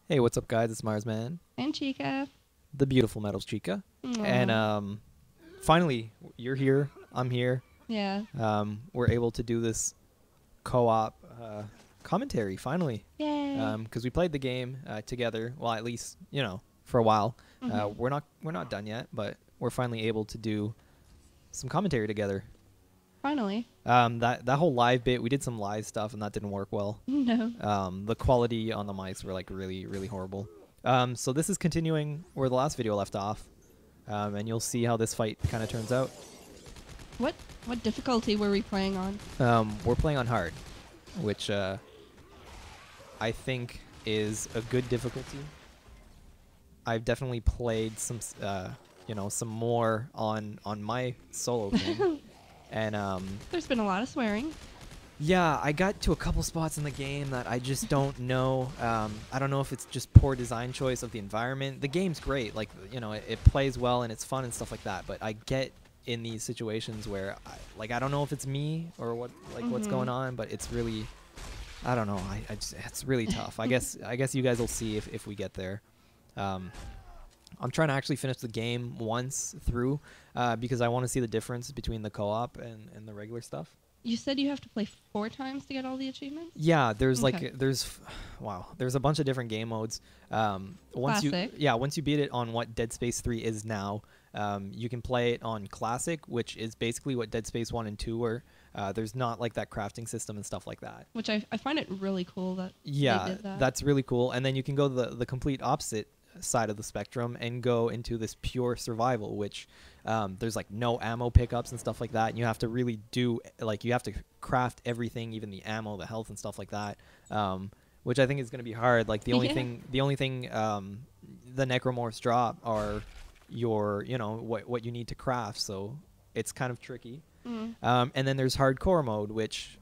Hey, what's up, guys? It's Marsman, And Chika. the beautiful Metals Chika, and Aw. finally, you're here. I'm here. Yeah. We're able to do this co-op commentary finally, Yay. because we played the game together. Well, at least for a while. Mhm. We're not done yet, but we're finally able to do some commentary together. Finally. That whole live bit, we did some live stuff, and that didn't work well. No. The quality on the mics were like really, really horrible. So this is continuing where the last video left off, and you'll see how this fight kind of turns out. What difficulty were we playing on? We're playing on hard, which I think is a good difficulty. I've definitely played some more on my solo thing, and There's been a lot of swearing. yeah, I got to a couple spots in the game that I just don't know. I don't know if it's just poor design choice of the environment. The game's great, like it plays well and it's fun and stuff like that. But I get in these situations where, I don't know if it's me or what's going on, but it's really, I don't know. It's really tough. I guess you guys will see if we get there. I'm trying to actually finish the game once through because I want to see the difference between the co-op and the regular stuff. You said you have to play 4 times to get all the achievements? Yeah, there's Okay. there's a bunch of different game modes. Classic. Once you beat it on what Dead Space 3 is now, you can play it on Classic, which is basically what Dead Space 1 and 2 were. There's not like that crafting system and stuff like that. Which I find it really cool that Yeah, they did that. that's really cool. And then you can go the complete opposite side of the spectrum and go into this pure survival, which there's like no ammo pickups and stuff like that. And you have to really you have to craft everything, even the ammo, the health and stuff like that. Which I think is going to be hard. Like the only Yeah. thing the necromorphs drop are your, what you need to craft. So it's kind of tricky. Mm. And then there's hardcore mode, which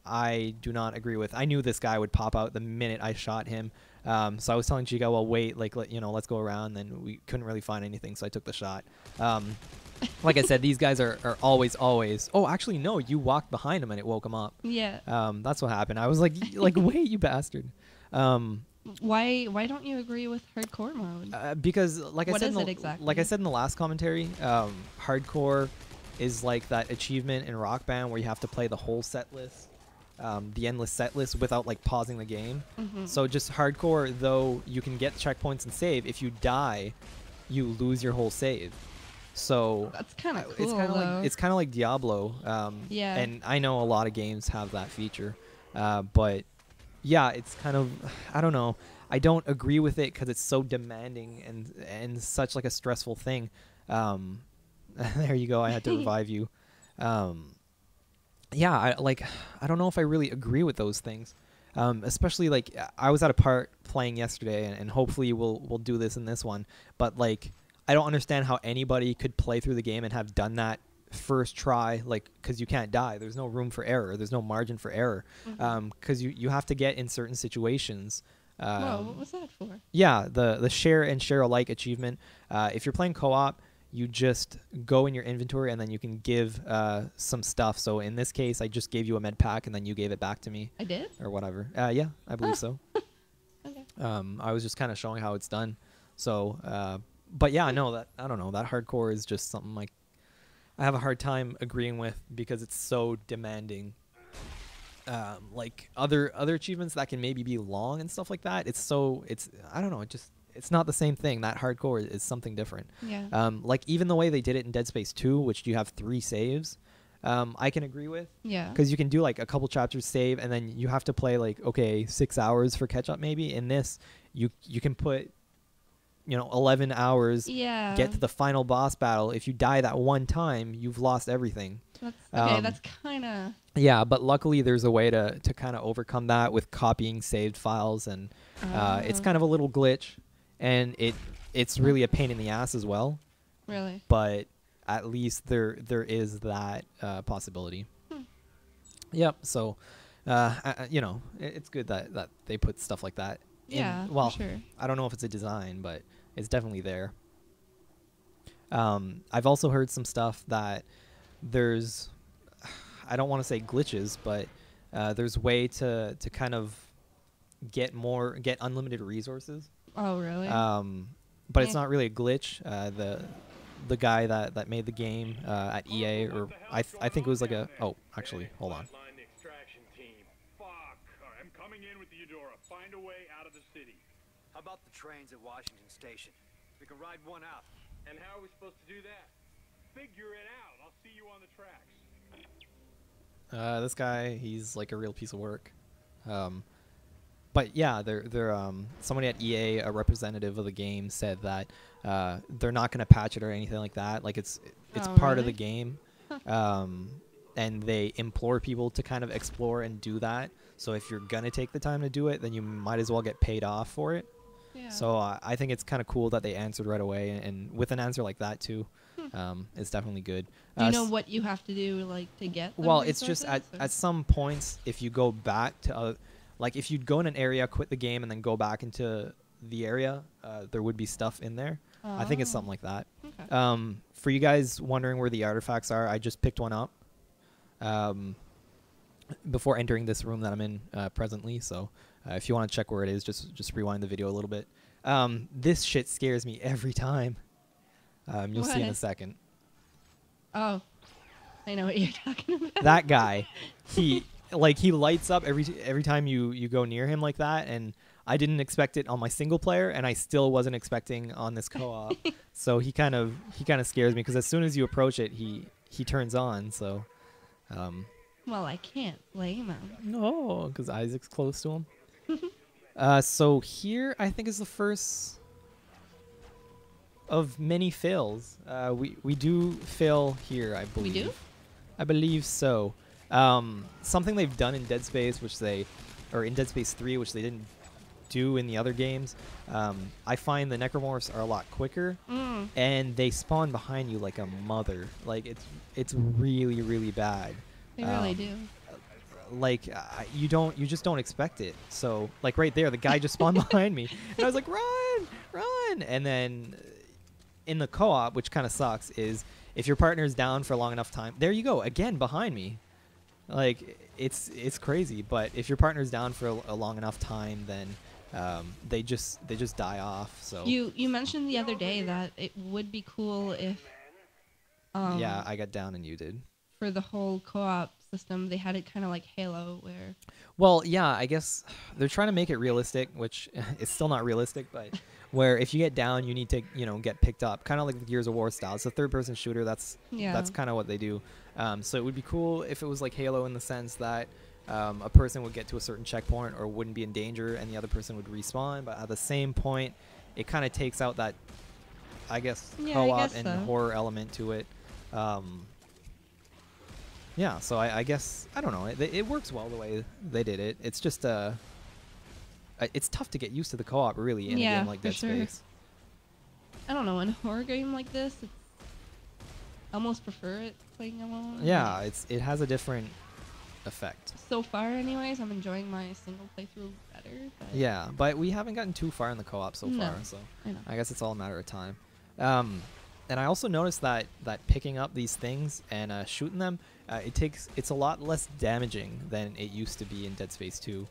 I do not agree with. I knew this guy would pop out the minute I shot him. So I was telling Chika, well, wait, let's go around. Then we couldn't really find anything, so I took the shot. Like I said, these guys are always. Oh, actually, no, you walked behind him and it woke him up. Yeah. That's what happened. I was like, wait, you bastard. Why don't you agree with hardcore mode? Because What is it exactly? like I said in the last commentary, hardcore is like that achievement in Rock Band where you have to play the whole set list. The endless set list without like pausing the game. Mhm. So just hardcore, though you can get checkpoints and save, if you die, you lose your whole save. So That's kind of cool. it's kind of like Diablo. Yeah. And I know a lot of games have that feature, but yeah, it's kind of, I don't know. I don't agree with it because it's so demanding and such like a stressful thing. There you go. I had to revive you. Yeah, I don't know if I really agree with those things. Especially like I was at a part playing yesterday, and hopefully we'll do this in this one. But like I don't understand how anybody could play through the game and have done that first try, like because you can't die. There's no room for error. There's no margin for error. Because you have to get in certain situations. Whoa, what was that for? Yeah, the share and share alike achievement. If you're playing co-op, you just go in your inventory and then you can give some stuff. So in this case, I just gave you a med pack and then you gave it back to me I did? or whatever. Yeah, I believe so. Okay. I was just kind of showing how it's done. So, but yeah, no, I don't know. That hardcore is just something like I have a hard time agreeing with because it's so demanding. Like other achievements that can maybe be long and stuff like that. It's I don't know. It's not the same thing. That hardcore is something different. Yeah. Like even the way they did it in Dead Space 2, which you have 3 saves, I can agree with. Yeah. Because you can do like a couple chapters save, and then you have to play like 6 hours for catch up maybe. In this, you can put 11 hours. Yeah. Get to the final boss battle. If you die that one time, you've lost everything. That's kind of... Yeah, but luckily there's a way to kind of overcome that with copying saved files, and it's kind of a little glitch, and it's really a pain in the ass as well. Really? But at least there is that possibility. Yep. So, it's good that they put stuff like that. Yeah. Well, for sure. I don't know if it's a design, but it's definitely there. I've also heard some stuff that there's, I don't want to say glitches, but there's way to kind of get unlimited resources. Oh, really? But it's Yeah. not really a glitch. The guy that made the game at EA, or I think it was like a. Oh, actually, hold on. Flatline extraction team. Fuck. All right, I'm coming in with the Eudora. Find a way out of the city. How about the trains at Washington Station? We can ride one out. And how are we supposed to do that? Figure it out. I'll see you on the tracks. This guy, he's like a real piece of work. But yeah, they're somebody at EA, a representative of the game, said that they're not going to patch it or anything like that. Like it's Oh, part of really? the game, and they implore people to kind of explore and do that. So if you're gonna take the time to do it, then you might as well get paid off for it. Yeah. So I think it's kind of cool that they answered right away, and with an answer like that too, it's definitely good. Do you know s- what you have to do, like, to get? The Well, it's just resources, or- at some points, if you go back to, like if you'd go in an area, quit the game, and then go back into the area, there would be stuff in there. I think it's Oh. something like that. Okay. For you guys wondering where the artifacts are, I just picked one up before entering this room that I'm in presently. So if you want to check where it is, just rewind the video a little bit. This shit scares me every time. You'll see in a What? second. Oh, I know what you're talking about. That guy, he lights up every time you go near him like that, and I didn't expect it on my single player, and I still wasn't expecting on this co-op. So he kind of scares me, because as soon as you approach it, he turns on. So Well, I can't blame him. no, because Isaac's close to him. So here I think is the first of many fails. We do fail here, I believe. We do? I believe so. Something they've done in Dead Space, in Dead Space 3, which they didn't do in the other games. I find the necromorphs are a lot quicker, and they spawn behind you like a mother. Like it's really, really bad. They really do. Like you just don't expect it. So like right there, the guy just spawned behind me, and I was like, run! And then in the co-op, which kind of sucks, is if your partner's down for a long enough time, there you go again behind me. Like it's crazy. But if your partner's down for a long enough time, then they just die off. So You mentioned the other day that it would be cool if yeah, I got down and you did. for the whole co-op system they had it kind of like Halo, where Well, yeah, I guess they're trying to make it realistic, which is still not realistic, but where if you get down, you need to, get picked up, kind of like the Gears of War style. It's a third-person shooter. That's kind of what they do. So it would be cool if it was like Halo in the sense that a person would get to a certain checkpoint or wouldn't be in danger, and the other person would respawn. But at the same point, it kind of takes out that, I guess, co-op and horror element to it. Yeah, so I guess, I don't know, it works well the way they did it. It's just it's tough to get used to the co-op, really, in a game like for Dead sure. Space. I don't know, in a horror game like this, it's I almost prefer it playing alone. Yeah, it has a different effect. So far, anyways, I'm enjoying my single playthrough better. But Yeah, but we haven't gotten too far in the co-op so No, far, so I know. I guess it's all a matter of time. And I also noticed that picking up these things and shooting them, it's a lot less damaging than it used to be in Dead Space 2.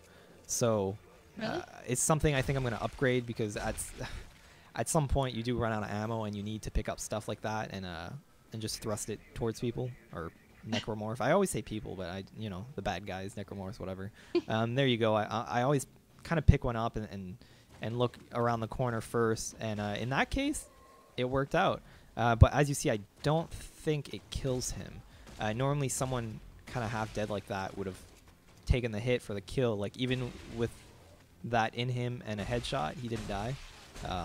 So Really? it's something I think I'm going to upgrade, because at some point you do run out of ammo and you need to pick up stuff like that and just thrust it towards people or necromorph. I always say people, but the bad guys, necromorphs, whatever. There you go. I always kind of pick one up and look around the corner first, and in that case, it worked out. But as you see, I don't think it kills him. Normally, someone kind of half dead like that would have taken the hit for the kill. Like, even with that in him and a headshot, he didn't die.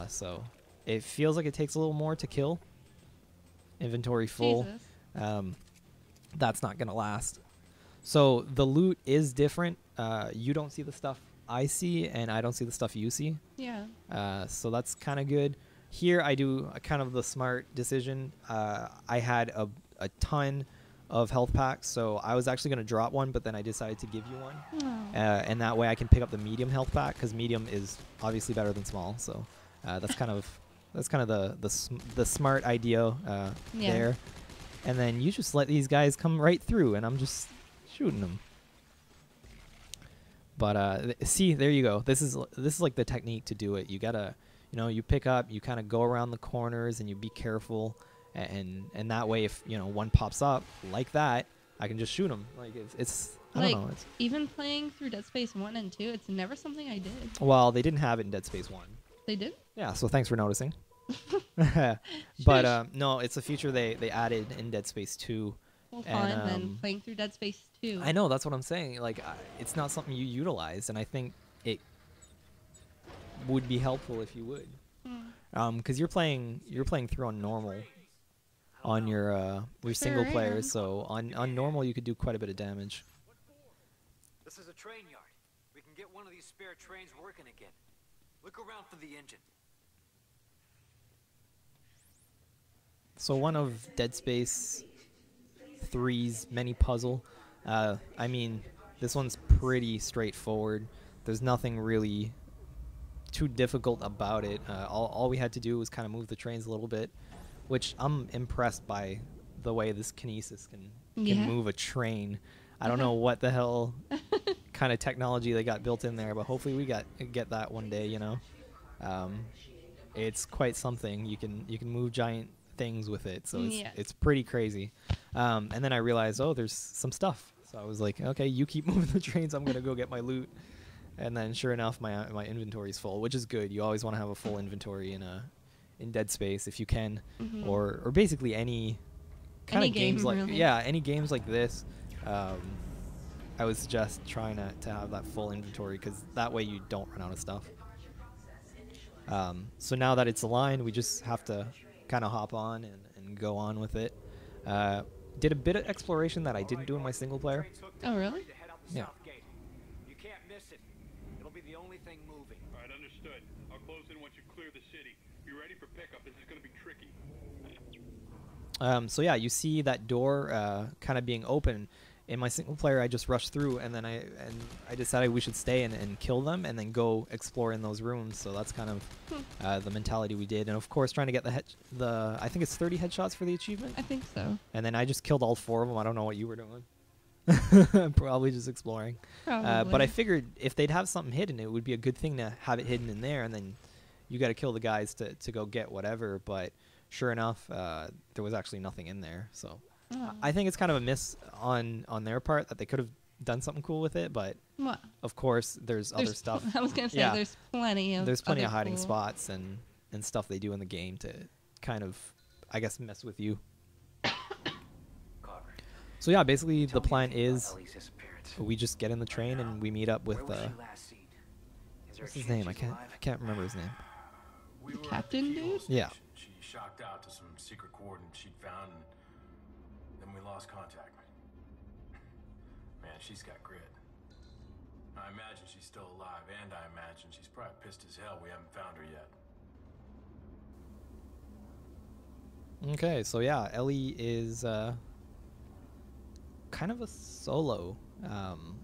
So it feels like it takes a little more to kill. Inventory full. Jesus. That's not going to last. So the loot is different. You don't see the stuff I see, and I don't see the stuff you see. Yeah. So that's kind of good. Here I do kind of the smart decision. I had a ton of health packs, so I was actually going to drop one, but then I decided to give you one. Oh. And that way I can pick up the medium health pack, because medium is obviously better than small. So that's kind of the smart idea Yeah. there. And then you just let these guys come right through, and I'm just shooting them. But see, there you go. This is like the technique to do it. You gotta, you pick up, you kind of go around the corners, and you be careful, and that way, if one pops up like that, I can just shoot them. Like it's I Like, don't know. It's, even playing through Dead Space 1 and 2, it's never something I did. well, they didn't have it in Dead Space 1. They did? Yeah, so thanks for noticing. But no, it's a feature they added in Dead Space 2. Well, And, fun than playing through Dead Space 2. I know, that's what I'm saying. Like, it's not something you utilize, and I think it would be helpful if you would. Because you're playing through on normal on your single Sure player, am. so on normal you could do quite a bit of damage. This is a train yard. We can get one of these spare trains working again. Look around for the engine. So one of Dead Space 3's many puzzle. I mean, this one's pretty straightforward. There's nothing really too difficult about it. All we had to do was kind of move the trains a little bit, which I'm impressed by the way this kinesis can Yeah. move a train. I don't know what the hell kind of technology they got built in there, but hopefully we get that one day. It's quite something. You can move giant things with it, so it's pretty crazy. And then I realized, oh, there's some stuff. So I was like, okay, you keep moving the trains. I'm gonna go get my loot. And then sure enough, my inventory's full, which is good. You always want to have a full inventory in Dead Space if you can, or basically any kind Any of games game, like really. any games like this. I would suggest trying to have that full inventory, because that way you don't run out of stuff. So now that it's aligned, we just have to kind of hop on and go on with it. Did a bit of exploration that I didn't do in my single player. Oh, really? Yeah. You can't miss it. It'll be the only thing moving. All right, understood. I'll close in once you clear the city. Be ready for pickup. This is going to be tricky. So yeah, you see that door kind of being open. In my single player, I just rushed through, and then I decided we should stay and kill them, and then go explore in those rooms. So that's kind of the mentality we did, and of course trying to get the I think it's 30 headshots for the achievement. I think so. And then I just killed all 4 of them. I don't know what you were doing. Probably just exploring. Probably. But I figured if they'd have something hidden, it would be a good thing to have it hidden in there, and then you got to kill the guys to go get whatever. But sure enough, there was actually nothing in there. So Oh. I think it's kind of a miss on their part that they could have done something cool with it. But What? of course, there's other stuff. I was gonna say Yeah. there's plenty of. There's plenty other of hiding cool- spots and stuff they do in the game to kind of, I guess, mess with you. Carver, So yeah, basically tell the me plan anything about is Ellie's disappearance. we just get in the train and we meet up with Where was she last seen? Is there what's a his chance name? I she's can't alive? remember his name. We were Captain at the fuel dude? Yeah. station. She shocked out to some secret coordinates she'd found, and then we lost contact. Man, she's got grit. I imagine she's still alive, and I imagine she's probably pissed as hell we haven't found her yet. Okay, so yeah, Ellie is kind of a solo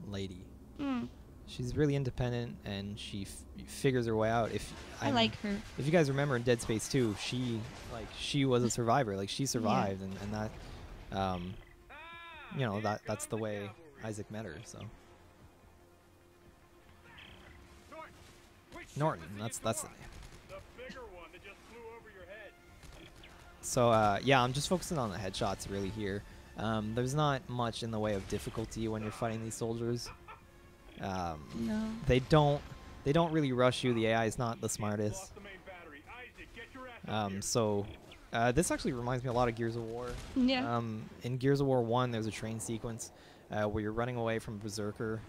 lady. Mm, She's really independent, and she figures her way out. I like her. If you guys remember in Dead Space 2, she was a survivor. Like, she survived, and that that's the way Isaac met her. So Norton, that's the name. The bigger one that just flew over your head. So yeah, I'm just focusing on the headshots really here. There's not much in the way of difficulty when you're fighting these soldiers. No. They don't really rush you. The AI is not the smartest. Lost the main battery. Isaac, get your ass up here. So this actually reminds me a lot of Gears of War. Yeah. In Gears of War 1, there's a train sequence where you're running away from Berserker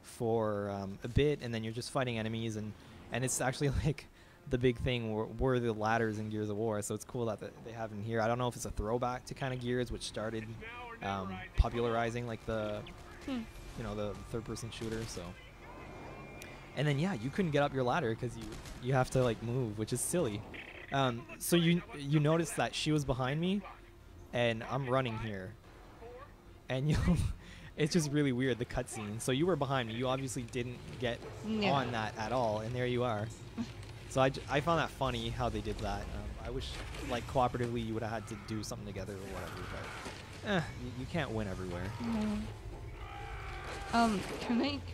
for a bit, and then you're just fighting enemies, and it's actually like the big thing were the ladders in Gears of War. So it's cool that they have in here. I don't know if it's a throwback to kind of Gears, which started popularizing like the the third-person shooter. So, and then yeah, you couldn't get up your ladder because you have to like move, which is silly. So you notice that she was behind me, and I'm running here, and it's just really weird, the cutscene. So you were behind me. You obviously didn't get Yeah. on that at all, and there you are. So I found that funny how they did that. I wish like cooperatively you would have had to do something together or whatever, but you can't win everywhere. No. Can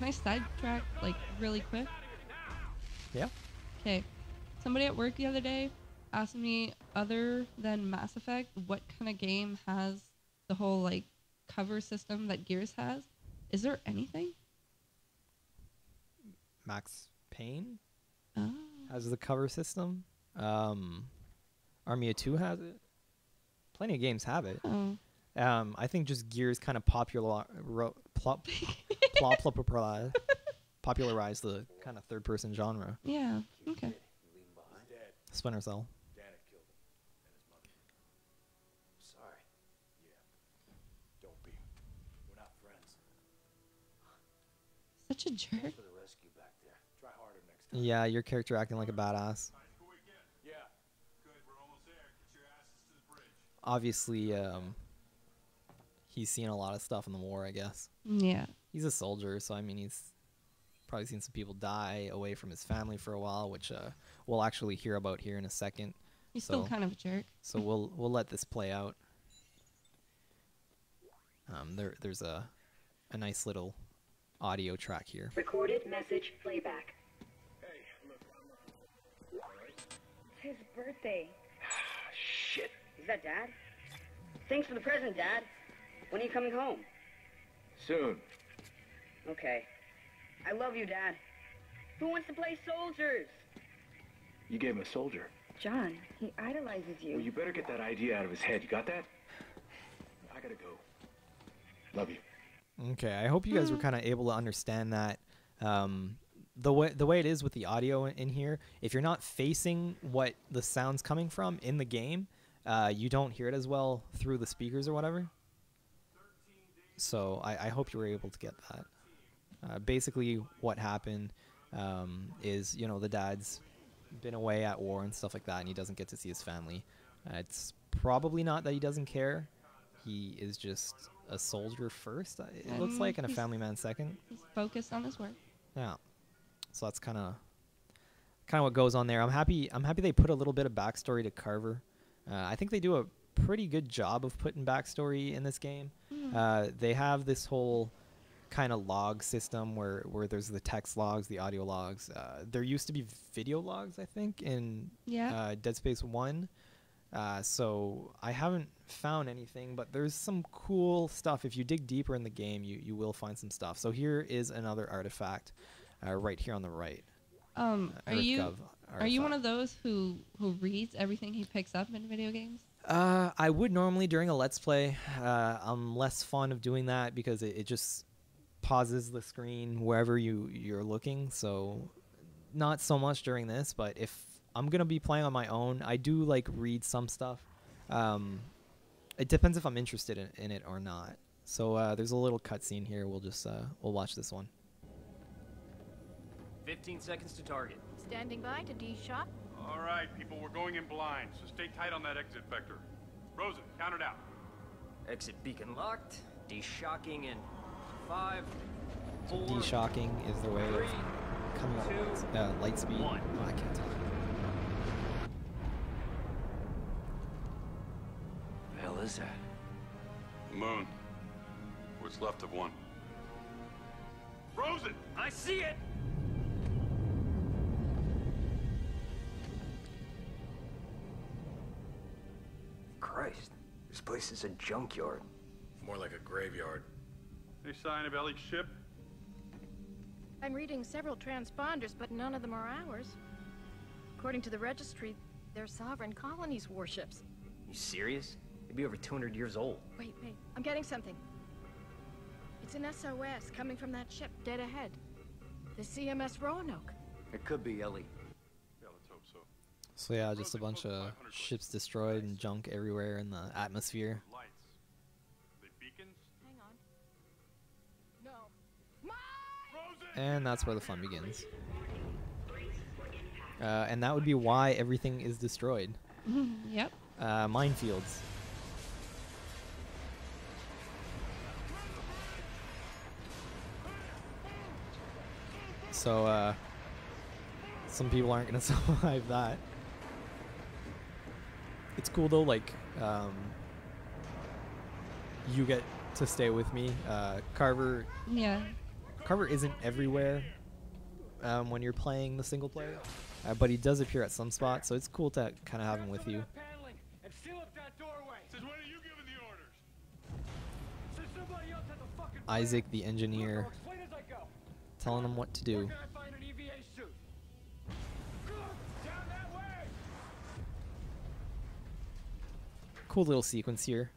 I sidetrack like really quick? Yeah. Okay. Somebody at work the other day asked me, other than Mass Effect, what kind of game has the whole like cover system that Gears has? Is there anything? Max Payne Oh. has the cover system. Army of Two has it. Plenty of games have it. Oh. I think just Gears kind of popularized the kind of third-person genre. Yeah. Okay. Splinter Cell. Janet killed him and his mother. Sorry. Yeah. Don't be. We're not friends. Such a jerk. For the rescue back there. Try harder next time. Yeah, your character acting like a badass. Yeah. Good, we're almost there. Get your asses to the bridge. Obviously, he's seen a lot of stuff in the war, I guess. Yeah. He's a soldier, so I mean, he's probably seen some people die away from his family for a while, which we'll actually hear about here in a second. He's still So- kind of a jerk. So we'll let this play out. There's a nice little audio track here. Recorded message playback. Hey, look, It's his birthday. shit. Is that Dad? Thanks for the present, Dad. When are you coming home? Soon. Okay. I love you, Dad. Who wants to play soldiers? You gave him a soldier. John, he idolizes you. Well, you better get that idea out of his head. You got that? I gotta go. Love you. Okay, I hope you guys were kind of able to understand that. The way it is with the audio in here, if you're not facing what the sound's coming from in the game, you don't hear it as well through the speakers or whatever. So I hope you were able to get that. Basically, what happened is, you know, the dad's been away at war and stuff like that, and he doesn't get to see his family. It's probably not that he doesn't care. He is just a soldier first, it looks like, and a He's- family man second. He's focused on his work. Yeah. So that's kind of what goes on there. I'm happy they put a little bit of backstory to Carver. I think they do a pretty good job of putting backstory in this game. They have this whole kind of log system where there's the text logs, the audio logs. There used to be video logs, I think, in Yeah. Dead Space 1. So I haven't found anything, but there's some cool stuff. If you dig deeper in the game, you will find some stuff. So here is another artifact right here on the right. Are you EarthGov are you one artifact. of those who reads everything he picks up in video games? I would normally during a Let's Play. I'm less fond of doing that because it just pauses the screen wherever you're looking. So not so much during this, but if I'm going to be playing on my own, I do like read some stuff. It depends if I'm interested in it or not. So there's a little cutscene here. We'll just we'll watch this one. 15 seconds to target. Standing by to D-shot. All right, people, we're going in blind, so stay tight on that exit vector. Rosen, count it out. Exit beacon locked. D-shocking in 5, 4, D-shocking is the way of 3, coming up light speed. 1. Oh, I can't talk. The hell is that? Moon. What's left of one. Rosen! I see it! Christ, this place is a junkyard. More like a graveyard. Any sign of Ellie's ship? I'm reading several transponders, but none of them are ours. According to the registry, they're sovereign colonies' warships. You serious? They'd be over 200 years old. Wait, I'm getting something. It's an SOS coming from that ship dead ahead. The CMS Roanoke. It could be Ellie. Yeah, let's hope so. So yeah, just a bunch of ships destroyed and junk everywhere in the atmosphere. Lights. Are they beacons? Hang on. No. Mike! And that's where the fun begins. And that would be why everything is destroyed. Yep. Minefields. So, some people aren't going to survive that. It's cool though, like, you get to stay with me. Carver Yeah. isn't everywhere when you're playing the single player, but he does appear at some spots, so it's cool to kind of have him with you. And seal up that doorway. Since when are you giving the orders? Since somebody else had the fucking Isaac, the engineer, I'll explain as I go. telling him what to Where do. can I find an EVA suit? Down that way. Cool little sequence here.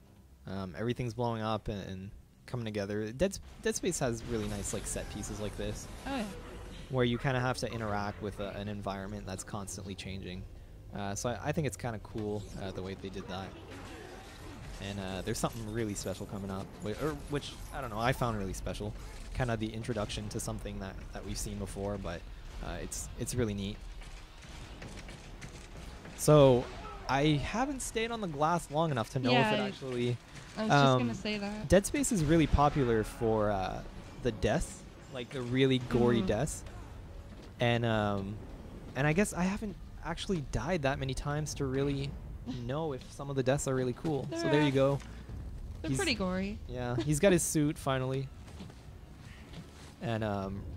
Everything's blowing up and coming together. Dead Space has really nice like set pieces like this, Oh yeah. where you kind of have to interact with an environment that's constantly changing. So I think it's kind of cool the way they did that. And there's something really special coming up, which I don't know, I found really special. Kind of the introduction to something that we've seen before, but it's really neat. So I haven't stayed on the glass long enough to know Yeah, if it actually. I was just gonna say that. Dead Space is really popular for the deaths, like the really gory Mhm. deaths, and I guess I haven't actually died that many times to really know if some of the deaths are really cool. So there you go. They're He's- pretty gory. Yeah, he's got his suit finally, and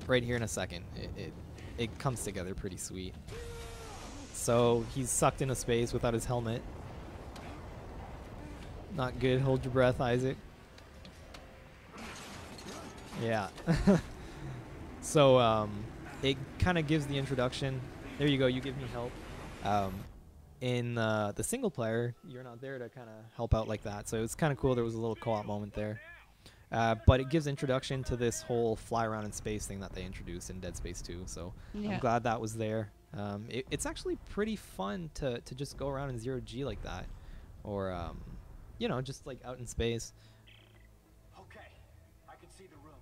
right here in a second, it comes together pretty sweet. So he's sucked into space without his helmet. Not good. Hold your breath, Isaac. Yeah. So it kind of gives the introduction. There you go. You give me help. In the single player, you're not there to kind of help out like that. So it's kind of cool. There was a little co-op moment there. But it gives introduction to this whole fly around in space thing that they introduced in Dead Space 2. So Yeah. I'm glad that was there. It's actually pretty fun to just go around in zero G like that, or you know, just like out in space. Okay, I can see the room.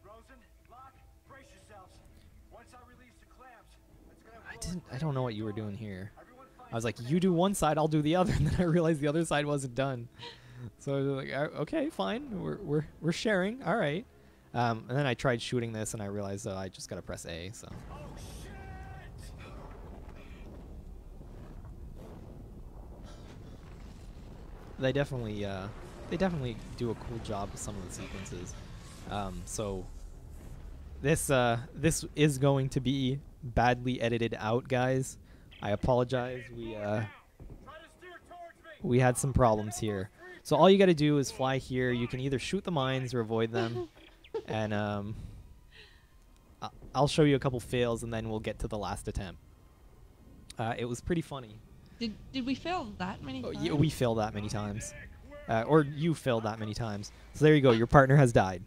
Rosen, Locke, brace yourselves. Once I release the clamps, it's gonna I don't know what you were doing here. Everyone find I was like, you do one side, I'll do the other, and then I realized the other side wasn't done. So I was like, okay, fine, we're sharing, all right. And then I tried shooting this, and I realized I just gotta press A. So Oh shit! they definitely do a cool job with some of the sequences. So this is going to be badly edited out, guys. I apologize. We had some problems here. So all you got to do is fly here. You can either shoot the mines or avoid them, and I'll show you a couple fails, and then we'll get to the last attempt. It was pretty funny. Did we fail that many Oh, times? yeah, we failed that many times. Or you failed that many times. So there you go. Your partner has died.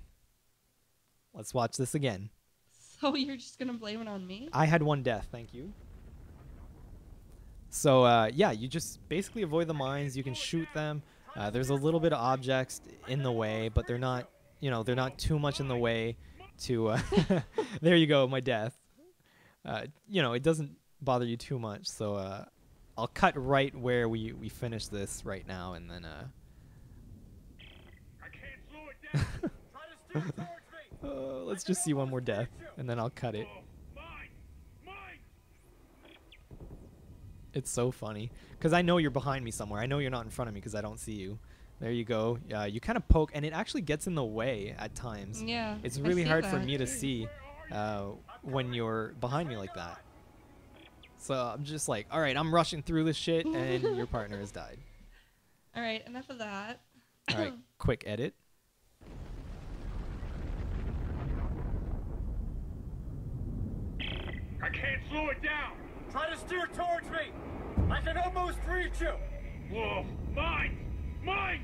Let's watch this again. So you're just gonna blame it on me? I had one death. Thank you. So, yeah, you just basically avoid the mines. You can shoot them. There's a little bit of objects in the way, but they're not, you know, they're not too much in the way to... there you go, my death. You know, it doesn't bother you too much. So, I'll cut right where we finish this right now, and then... I can't slow it down. Try to steer towards me. let's just see one more death, and then I'll cut it. Oh, mine! Mine! It's so funny because I know you're behind me somewhere. I know you're not in front of me because I don't see you. There you go. You kind of poke, and it actually gets in the way at times. Yeah. It's I really see hard for that. me to see when you're behind me like that. So I'm just like, all right, I'm rushing through this shit, and your partner has died. All right, enough of that. All right, quick edit. I can't slow it down! Try to steer towards me. I can almost reach you. Whoa! Mine! Mine!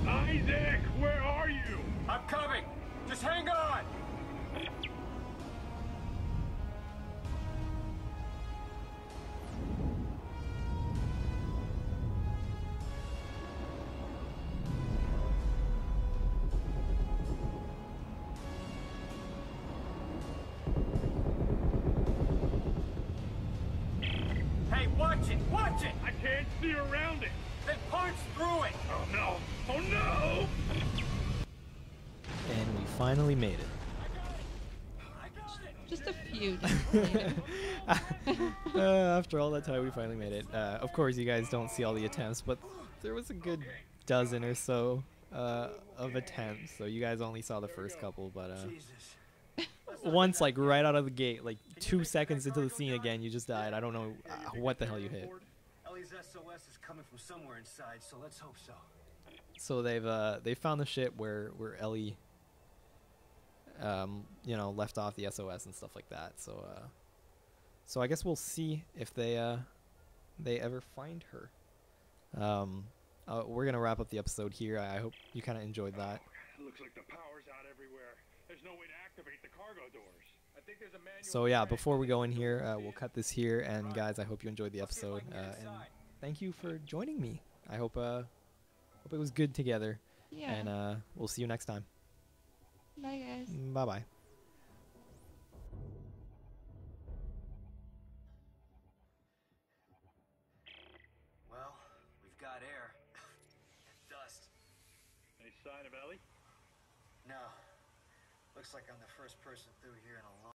Isaac, where are you? I'm coming. Just hang on. Hey, watch it! Watch it! I can't see around it. Then punch through it. Oh no! Oh no! And we finally made it. I got it. Just a few days later. After all that time, we finally made it. Of course, you guys don't see all the attempts, but there was a good dozen or so of attempts. So you guys only saw the first couple, but Jesus. once, like right out of the gate, like 2 seconds into the scene again, you just died. I don't know what the hell you hit. Ellie's SOS is coming from somewhere inside, so let's hope so. So they found the ship where Ellie you know, left off the SOS and stuff like that. So I guess we'll see if they ever find her. We're gonna wrap up the episode here. I hope you kind of enjoyed that. Looks like the power's out everywhere. There's no way to activate the cargo doors. I think there's a manual. So yeah, before we go in here, we'll cut this here. And guys, I hope you enjoyed the episode. And thank you for joining me. I hope it was good together. Yeah. And we'll see you next time. Bye, guys. Bye bye. Well, we've got air. Dust. Any sign of Ellie? No. Looks like I'm the first person through here in a long